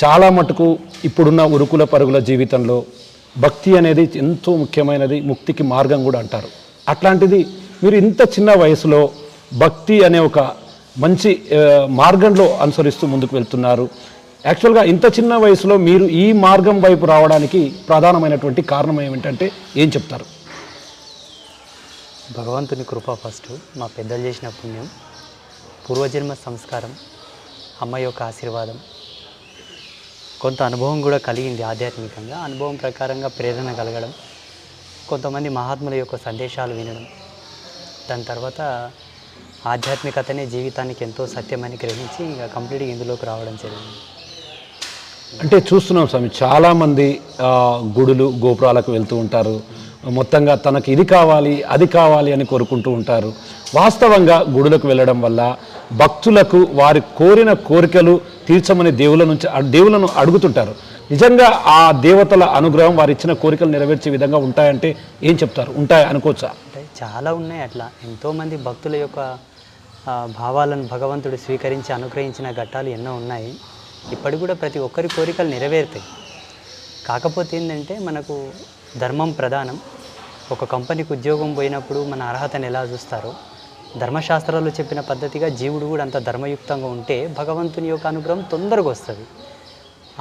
చాలా మటుకు ఇప్పుడున్న ఉరుకుల పరుగుల జీవితంలో భక్తి అనేది ఎంతో ముఖ్యమైనది, ముక్తికి మార్గం కూడా అంటారు. అట్లాంటిది మీరు ఇంత చిన్న వయసులో భక్తి అనే ఒక మంచి మార్గంలో అనుసరిస్తూ ముందుకు వెళ్తున్నారు. యాక్చువల్గా ఇంత చిన్న వయసులో మీరు ఈ మార్గం వైపు రావడానికి ప్రధానమైనటువంటి కారణం ఏమిటంటే ఏం చెప్తారు? భగవంతుని కృప ఫస్ట్, మా పెద్దలు చేసిన పుణ్యం, పూర్వజన్మ సంస్కారం, అమ్మ యొక్క ఆశీర్వాదం, కొంత అనుభవం కూడా కలిగింది ఆధ్యాత్మికంగా. అనుభవం ప్రకారంగా ప్రేరణ కలగడం, కొంతమంది మహాత్ముల యొక్క సందేశాలు వినడం, దాని తర్వాత ఆధ్యాత్మికతనే జీవితానికి ఎంతో సత్యమని గ్రహించి ఇంకా కంప్లీట్గా ఇందులోకి రావడం జరిగింది. అంటే చూస్తున్నాం స్వామి, చాలామంది గుడులు గోపురాలకు వెళ్తూ ఉంటారు, మొత్తంగా తనకు ఇది కావాలి అది కావాలి అని కోరుకుంటూ ఉంటారు. వాస్తవంగా గుడులకు వెళ్ళడం వల్ల భక్తులకు వారి కోరిన కోరికలు తీర్చమని దేవులను అడుగుతుంటారు. నిజంగా ఆ దేవతల అనుగ్రహం వారు ఇచ్చిన కోరికలు నెరవేర్చే విధంగా ఉంటాయంటే ఏం చెప్తారు? ఉంటాయి అనుకోవచ్చా? అంటే చాలా ఉన్నాయి. అట్లా ఎంతోమంది భక్తుల యొక్క భావాలను భగవంతుడు స్వీకరించి అనుగ్రహించిన ఘట్టాలు ఎన్నో ఉన్నాయి. ఇప్పటికి కూడా ప్రతి ఒక్కరి కోరికలు నెరవేరుతాయి. కాకపోతే ఏంటంటే మనకు ధర్మం ప్రధానం. ఒక కంపెనీకి ఉద్యోగం పోయినప్పుడు మన అర్హతను ఎలా చూస్తారో, ధర్మశాస్త్రాలు చెప్పిన పద్ధతిగా జీవుడు కూడా అంత ధర్మయుక్తంగా ఉంటే భగవంతుని యొక్క అనుగ్రహం తొందరగా వస్తుంది.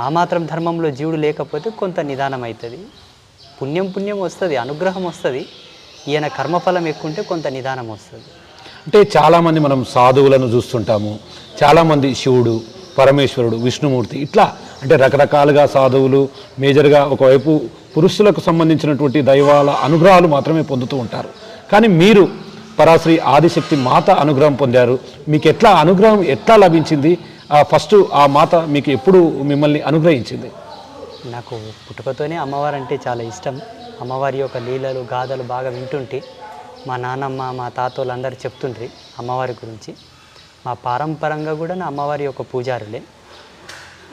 ఆ మాత్రం ధర్మంలో జీవుడు లేకపోతే కొంత నిదానం అవుతుంది. పుణ్యం వస్తుంది, అనుగ్రహం వస్తుంది. ఈయన కర్మఫలం ఎక్కువ ఉంటే కొంత నిదానం వస్తుంది. అంటే చాలామంది మనం సాధువులను చూస్తుంటాము, చాలామంది శివుడు, పరమేశ్వరుడు, విష్ణుమూర్తి, ఇట్లా అంటే రకరకాలుగా సాధువులు మేజర్గా ఒకవైపు పురుషులకు సంబంధించినటువంటి దైవాల అనుగ్రహాలు మాత్రమే పొందుతూ ఉంటారు. కానీ మీరు పరాశ్రీ ఆదిశక్తి మాత అనుగ్రహం పొందారు. మీకు ఎట్లా అనుగ్రహం ఎట్లా లభించింది? ఫస్ట్ ఆ మాత మీకు ఎప్పుడు మిమ్మల్ని అనుగ్రహించింది? నాకు పుట్టుకతోనే అమ్మవారు అంటే చాలా ఇష్టం. అమ్మవారి యొక్క లీలలు గాథలు బాగా వింటుంటే మా నాన్నమ్మ మా తాతోళ్ళు అందరూ చెప్తుండ్రి అమ్మవారి గురించి. మా పారంపరంగా కూడా నా అమ్మవారి యొక్క పూజారులే.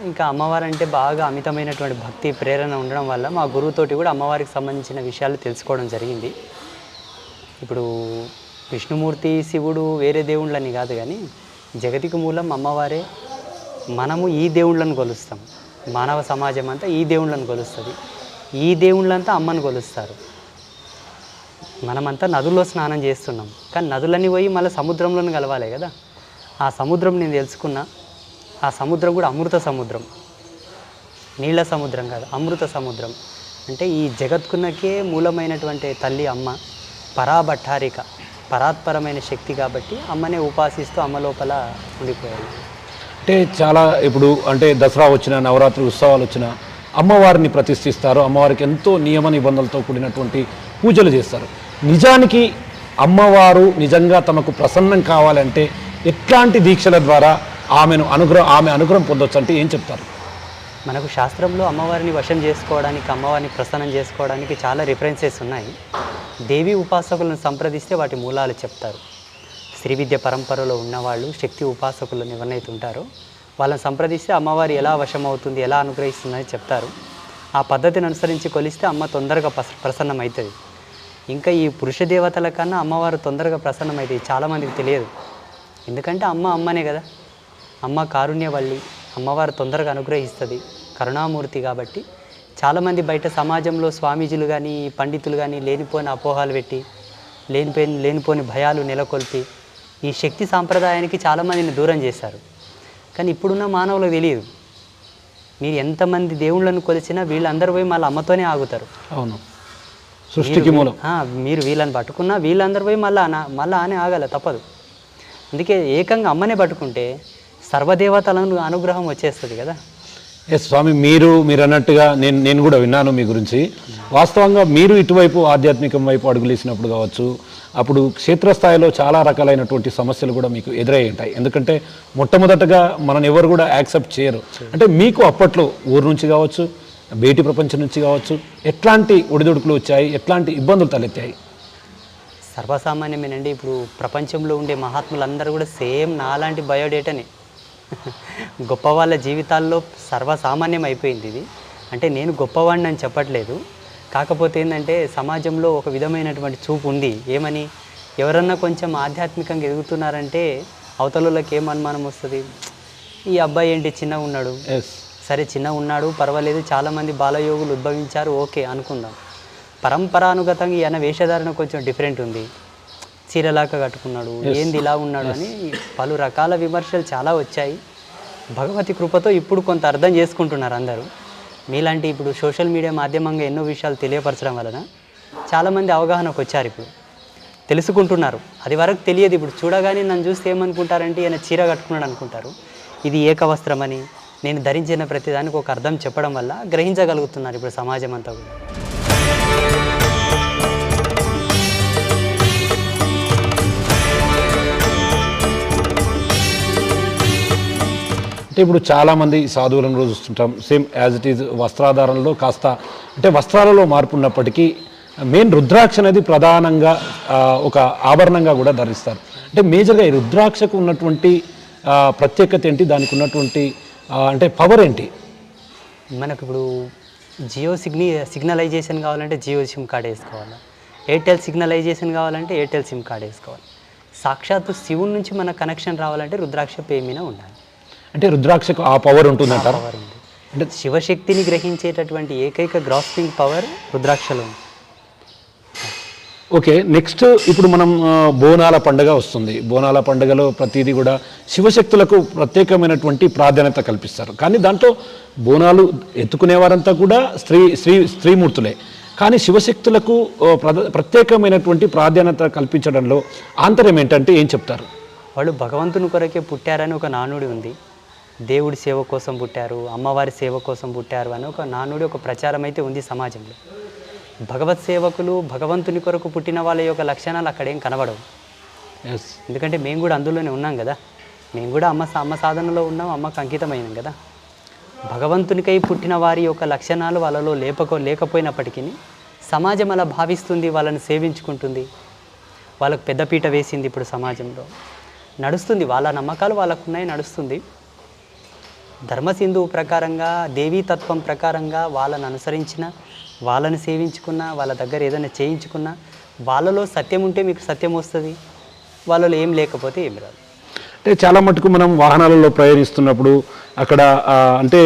ఇంకా అమ్మవారు అంటే బాగా అమితమైనటువంటి భక్తి ప్రేరణ ఉండడం వల్ల మా గురువుతోటి కూడా అమ్మవారికి సంబంధించిన విషయాలు తెలుసుకోవడం జరిగింది. ఇప్పుడు విష్ణుమూర్తి, శివుడు వేరే దేవుళ్ళని కాదు, కానీ జగతికి మూలం అమ్మవారే. మనము ఈ దేవుళ్ళను కొలుస్తాం. మానవ సమాజం అంతా ఈ దేవుళ్ళను కొలుస్తుంది. ఈ దేవుళ్ళంతా అమ్మను కొలుస్తారు. మనమంతా నదుల్లో స్నానం చేస్తున్నాం, కానీ నదులన్నీ పోయి మళ్ళీ సముద్రంలోనే కలవాలి కదా. ఆ సముద్రం నేను తెలుసుకున్నా. ఆ సముద్రం కూడా అమృత సముద్రం, నీళ్ళ సముద్రం కాదు, అమృత సముద్రం. అంటే ఈ జగత్కున్నకే మూలమైనటువంటి తల్లి అమ్మ, పరాభట్టారిక, పరాత్పరమైన శక్తి. కాబట్టి అమ్మనే ఉపాసిస్తూ అమ్మ లోపల ఉండిపోయాడు. అంటే చాలా ఇప్పుడు అంటే దసరా వచ్చిన, నవరాత్రి ఉత్సవాలు వచ్చిన అమ్మవారిని ప్రతిష్ఠిస్తారు. అమ్మవారికి ఎంతో నియమ నిబంధనలతో కూడినటువంటి పూజలు చేస్తారు. నిజానికి అమ్మవారు నిజంగా తమకు ప్రసన్నం కావాలంటే ఎట్లాంటి దీక్షల ద్వారా ఆమె అనుగ్రహం పొందొచ్చు అంటే ఏం చెప్తారు? మనకు శాస్త్రంలో అమ్మవారిని వశం చేసుకోవడానికి, అమ్మవారిని ప్రసన్నం చేసుకోవడానికి చాలా రిఫరెన్సెస్ ఉన్నాయి. దేవి ఉపాసకులను సంప్రదిస్తే వాటి మూలాలు చెప్తారు. శ్రీ విద్య పరంపరలో ఉన్నవాళ్ళు, శక్తి ఉపాసకులను ఎవరైతే ఉంటారో వాళ్ళని సంప్రదిస్తే అమ్మవారి ఎలా వశమవుతుంది, ఎలా అనుగ్రహిస్తుందని చెప్తారు. ఆ పద్ధతిని అనుసరించి కొలిస్తే అమ్మ తొందరగా ప్రసన్నం అవుతుంది. ఇంకా ఈ పురుష దేవతల కన్నా అమ్మవారు తొందరగా ప్రసన్నమవుతుంది. చాలామందికి తెలియదు. ఎందుకంటే అమ్మనే కదా. అమ్మ కారుణ్యవల్లి, అమ్మవారు తొందరగా అనుగ్రహిస్తుంది, కరుణామూర్తి. కాబట్టి చాలామంది బయట సమాజంలో స్వామీజీలు కానీ పండితులు కానీ లేనిపోని అపోహాలు పెట్టి, లేనిపోని భయాలు నెలకొల్పి ఈ శక్తి సాంప్రదాయానికి చాలామందిని దూరం చేశారు. కానీ ఇప్పుడున్న మానవులకు తెలియదు. మీరు ఎంతమంది దేవుళ్ళను కొలిచినా వీళ్ళందరూ పోయి మళ్ళీ అమ్మతోనే ఆగుతారు. అవును, సృష్టికి మూలం. మీరు వీళ్ళని పట్టుకున్నా వీళ్ళందరూ పోయి మళ్ళీ ఆనే ఆగాలి, తప్పదు. అందుకే ఏకంగా అమ్మనే పట్టుకుంటే సర్వదేవతలను అనుగ్రహం వచ్చేస్తుంది కదా. ఎస్ స్వామి, మీరు అన్నట్టుగా నేను కూడా విన్నాను మీ గురించి. వాస్తవంగా మీరు ఇటువైపు ఆధ్యాత్మికం వైపు అడుగులేసినప్పుడు కావచ్చు, అప్పుడు క్షేత్రస్థాయిలో చాలా రకాలైనటువంటి సమస్యలు కూడా మీకు ఎదురై ఉంటాయి. ఎందుకంటే మొట్టమొదటగా మనని ఎవరు కూడా యాక్సెప్ట్ చేయరు. అంటే మీకు అప్పట్లో ఊరు నుంచి కావచ్చు, బయటి ప్రపంచం నుంచి కావచ్చు, ఎట్లాంటి ఒడిదుడుకులు వచ్చాయి, ఎట్లాంటి ఇబ్బందులు తలెత్తాయి? సర్వసామాన్యమేనండి. ఇప్పుడు ప్రపంచంలో ఉండే మహాత్ములందరూ కూడా సేమ్ నాలాంటి బయోడేటానే. గొప్ప వాళ్ళ జీవితాల్లో సర్వసామాన్యం అయిపోయింది ఇది. అంటే నేను గొప్పవాడిని అని చెప్పట్లేదు. కాకపోతే ఏంటంటే సమాజంలో ఒక విధమైనటువంటి చూపు ఉంది. ఏమని, ఎవరన్నా కొంచెం ఆధ్యాత్మికంగా ఎదుగుతున్నారంటే అవతలకి ఏం అనుమానం వస్తుంది, ఈ అబ్బాయి ఏంటి చిన్నగా ఉన్నాడు, సరే చిన్న ఉన్నాడు పర్వాలేదు, చాలామంది బాలయోగులు ఉద్భవించారు, ఓకే అనుకుందాం. పరంపరానుగతంగా ఈయన వేషధారణ కొంచెం డిఫరెంట్ ఉంది, చీరలాగా కట్టుకున్నాడు, ఏంది ఇలా ఉన్నాడు అని పలు రకాల విమర్శలు చాలా వచ్చాయి. భగవతి కృపతో ఇప్పుడు కొంత అర్థం చేసుకుంటున్నారు అందరూ. మీలాంటి ఇప్పుడు సోషల్ మీడియా మాధ్యమంగా ఎన్నో విషయాలు తెలియపరచడం వలన చాలామంది అవగాహనకు వచ్చారు, ఇప్పుడు తెలుసుకుంటున్నారు. అది వరకు తెలియదు. ఇప్పుడు చూడగానే నన్ను చూస్తే ఏమనుకుంటారంటే ఈయన చీర కట్టుకున్నాడు అనుకుంటారు. ఇది ఏకవస్త్రం అని నేను ధరించిన ప్రతిదానికి ఒక అర్థం చెప్పడం వల్ల గ్రహించగలుగుతున్నారు ఇప్పుడు సమాజం అంతా కూడా. అంటే ఇప్పుడు చాలామంది సాధువులను రోజు చూస్తుంటాం, సేమ్ యాజ్ ఇట్ ఈజ్ వస్త్రాధారణలో కాస్త అంటే వస్త్రాలలో మార్పు ఉన్నప్పటికీ మెయిన్ రుద్రాక్ష అనేది ప్రధానంగా ఒక ఆభరణంగా కూడా ధరిస్తారు. అంటే మేజర్గా ఈ రుద్రాక్షకు ఉన్నటువంటి ప్రత్యేకత ఏంటి, దానికి ఉన్నటువంటి అంటే పవర్ ఏంటి? మనకు ఇప్పుడు జియో సిగ్నలైజేషన్ కావాలంటే జియో సిమ్ కార్డ్ వేసుకోవాలి, ఎయిర్టెల్ సిగ్నలైజేషన్ కావాలంటే ఎయిర్టెల్ సిమ్ కార్డ్ వేసుకోవాలి. సాక్షాత్తు శివుని నుంచి మన కనెక్షన్ రావాలంటే రుద్రాక్ష పేమిన ఉండాలి. అంటే రుద్రాక్షకు ఆ పవర్ ఉంటుందంటారు. పవర్ ఉంది. అంటే శివశక్తిని గ్రహించేటటువంటి ఏకైక గ్రాస్పింగ్ పవర్ రుద్రాక్షలో ఉంది. ఓకే, నెక్స్ట్ ఇప్పుడు మనం బోనాల పండుగ వస్తుంది. బోనాల పండుగలో ప్రతిదీ కూడా శివశక్తులకు ప్రత్యేకమైనటువంటి ప్రాధాన్యత కల్పిస్తారు. కానీ దాంట్లో బోనాలు ఎత్తుకునేవారంతా కూడా స్త్రీమూర్తులే. కానీ శివశక్తులకు ప్రత్యేకమైనటువంటి ప్రాధాన్యత కల్పించడంలో ఆంతర్యం ఏంటంటే ఏం చెప్తారు? వాళ్ళు భగవంతుని కొరకే పుట్టారని ఒక నానుడి ఉంది. దేవుడి సేవ కోసం పుట్టారు, అమ్మవారి సేవ కోసం పుట్టారు అని ఒక నానుడి, ఒక ప్రచారం అయితే ఉంది సమాజంలో. భగవత్ సేవకులు భగవంతుని కొరకు పుట్టిన వాళ్ళ యొక్క లక్షణాలు అక్కడేం కనబడవు. ఎందుకంటే మేము కూడా అందులోనే ఉన్నాం కదా, మేము కూడా అమ్మ సాధనలో ఉన్నాం, అమ్మకు అంకితమైనాం కదా. భగవంతునికై పుట్టిన వారి యొక్క లక్షణాలు వాళ్ళలో లేకపోయినప్పటికీ సమాజం అలా భావిస్తుంది, వాళ్ళని సేవించుకుంటుంది, వాళ్ళకు పెద్దపీట వేసింది. ఇప్పుడు సమాజంలో నడుస్తుంది, వాళ్ళ నమ్మకాలు వాళ్ళకున్నాయి, నడుస్తుంది. ధర్మసింధు ప్రకారంగా, దేవీతత్వం ప్రకారంగా వాళ్ళని అనుసరించిన, వాళ్ళని సేవించుకున్న, వాళ్ళ దగ్గర ఏదైనా చేయించుకున్న, వాళ్ళలో సత్యం ఉంటే మీకు సత్యం వస్తుంది, వాళ్ళలో ఏం లేకపోతే ఏం రాదు. అంటే చాలా మటుకు మనం వాహనాలలో ప్రయాణిస్తున్నప్పుడు అక్కడ అంటే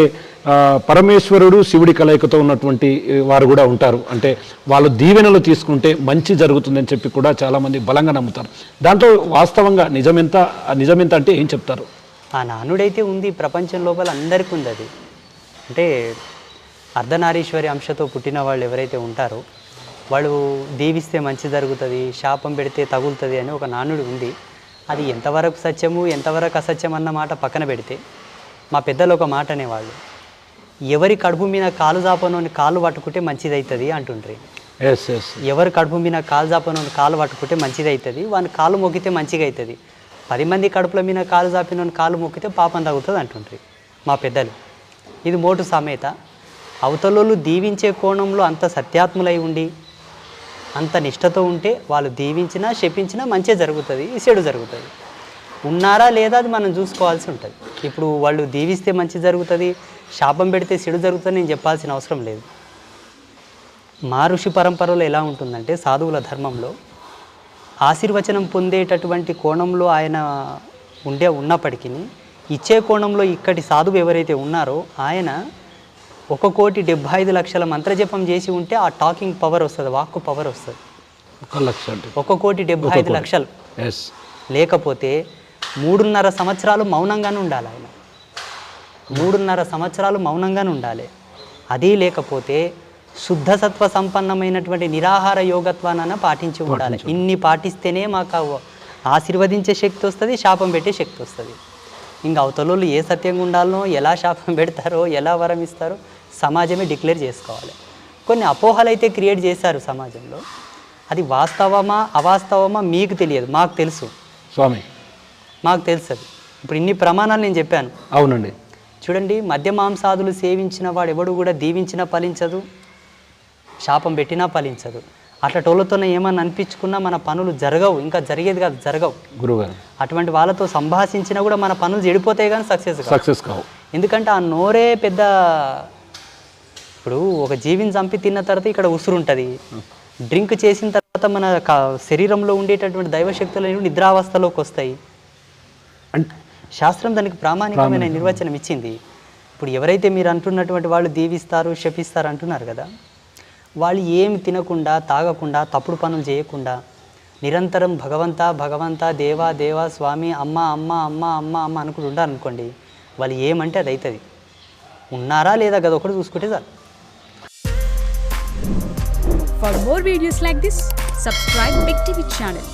పరమేశ్వరుడు శివుడి కలయికతో ఉన్నటువంటి వారు కూడా ఉంటారు. అంటే వాళ్ళు దీవెనలు తీసుకుంటే మంచి జరుగుతుందని చెప్పి కూడా చాలామంది బలంగా నమ్ముతారు. దాంట్లో వాస్తవంగా నిజమెంత అంటే ఏం చెప్తారు? ఆ నానుడైతే ఉంది, ప్రపంచం లోపల అందరికీ ఉంది అది. అంటే అర్ధనారీశ్వరి అంశతో పుట్టిన వాళ్ళు ఎవరైతే ఉంటారో వాళ్ళు దీవిస్తే మంచి జరుగుతుంది, శాపం పెడితే తగులుతుంది అని ఒక నానుడు ఉంది. అది ఎంతవరకు సత్యము ఎంతవరకు అసత్యం అన్న మాట పక్కన పెడితే, మా పెద్దలు ఒక మాట అనేవాళ్ళు, ఎవరి కడుపు మీద కాలు జాపనోని కాలు పట్టుకుంటే మంచిది అవుతుంది అంటుండ్రి. ఎవరి కడుపు మీద కాలు జాపనోని కాలు పట్టుకుంటే మంచిది అవుతుంది, వాని కాలు మొక్కితే మంచిగా అవుతుంది. 10 మంది కడుపుల మీద కాలు జాపినోని కాలు మొక్కితే పాపం తగ్గుతుంది అంటుండ్రి మా పెద్దలు. ఇది మోటు సామెత. అవతలోళ్ళు దీవించే కోణంలో అంత సత్యాత్ములై ఉండి అంత నిష్టతో ఉంటే వాళ్ళు దీవించినా శపించినా మంచిగా జరుగుతుంది, చెడు జరుగుతుంది. ఉన్నారా లేదా అది మనం చూసుకోవాల్సి ఉంటుంది. ఇప్పుడు వాళ్ళు దీవిస్తే మంచి జరుగుతుంది, శాపం పెడితే చెడు జరుగుతుంది నేను చెప్పాల్సిన అవసరం లేదు. మా ఋషి పరంపరలో ఎలా ఉంటుందంటే, సాధువుల ధర్మంలో ఆశీర్వచనం పొందేటటువంటి కోణంలో ఆయన ఉన్నప్పటికీ ఇచ్చే కోణంలో ఇక్కడి సాధువు ఎవరైతే ఉన్నారో ఆయన 1,75,00,000 మంత్రజపం చేసి ఉంటే ఆ టాకింగ్ పవర్ వస్తుంది, వాక్కు పవర్ వస్తుంది. 1,75,00,000 లేకపోతే 3.5 సంవత్సరాలు మౌనంగానే ఉండాలి ఆయన. 3.5 సంవత్సరాలు మౌనంగానే ఉండాలి. అది లేకపోతే శుద్ధ సత్వ సంపన్నమైనటువంటి నిరాహార యోగత్వాన్ని పాటించి ఉండాలి. ఇన్ని పాటిస్తేనే మాకు ఆశీర్వదించే శక్తి వస్తుంది, శాపం పెట్టే శక్తి వస్తుంది. ఇంకా అవతలోళ్ళు ఏ సత్యంగా ఉండాలనో, ఎలా శాపం పెడతారో, ఎలా వరం ఇస్తారో సమాజమే డిక్లేర్ చేసుకోవాలి. కొన్ని అపోహలు అయితే క్రియేట్ చేశారు సమాజంలో. అది వాస్తవమా అవాస్తవమా మీకు తెలియదు, మాకు తెలుసు స్వామి, మాకు తెలుసు. అది ఇప్పుడు ఇన్ని ప్రమాణాలు నేను చెప్పాను. అవునండి. చూడండి, మద్య మాంసాదులు సేవించిన వాడు ఎవడు కూడా దీవించినా ఫలించదు, శాపం పెట్టినా ఫలించదు. అట్లా టోళ్ళతోనే ఏమన్నా అనిపించుకున్నా మన పనులు జరగవు, ఇంకా జరిగేది కాదు, జరగవు. గురుగారు అటువంటి వాళ్ళతో సంభాషించినా కూడా మన పనులు చెడిపోతాయి కానీ సక్సెస్ కావు. ఎందుకంటే ఆ నోరే పెద్ద. ఇప్పుడు ఒక జీవిని చంపి తిన్న తర్వాత ఇక్కడ ఉసురు ఉంటుంది, డ్రింక్ చేసిన తర్వాత మన శరీరంలో ఉండేటటువంటి దైవశక్తులు నిద్రావస్థలోకి వస్తాయి. శాస్త్రం దానికి ప్రామాణికమైన నిర్వచనం ఇచ్చింది. ఇప్పుడు ఎవరైతే మీరు అంటున్నటువంటి వాళ్ళు దీవిస్తారు శపిస్తారు అంటున్నారు కదా, వాళ్ళు ఏమి తినకుండా తాగకుండా తప్పుడు పనులు చేయకుండా నిరంతరం భగవంతా భగవంతా దేవా దేవా స్వామి అమ్మ అమ్మ అమ్మ అమ్మ అమ్మ అనుకుంటూ ఉండాలనుకోండి, వాళ్ళు ఏమంటే అది అవుతుంది. ఉన్నారా లేదా కదా ఒకటి చూసుకుంటే చాలు. For more videos like this, subscribe Big TV channel.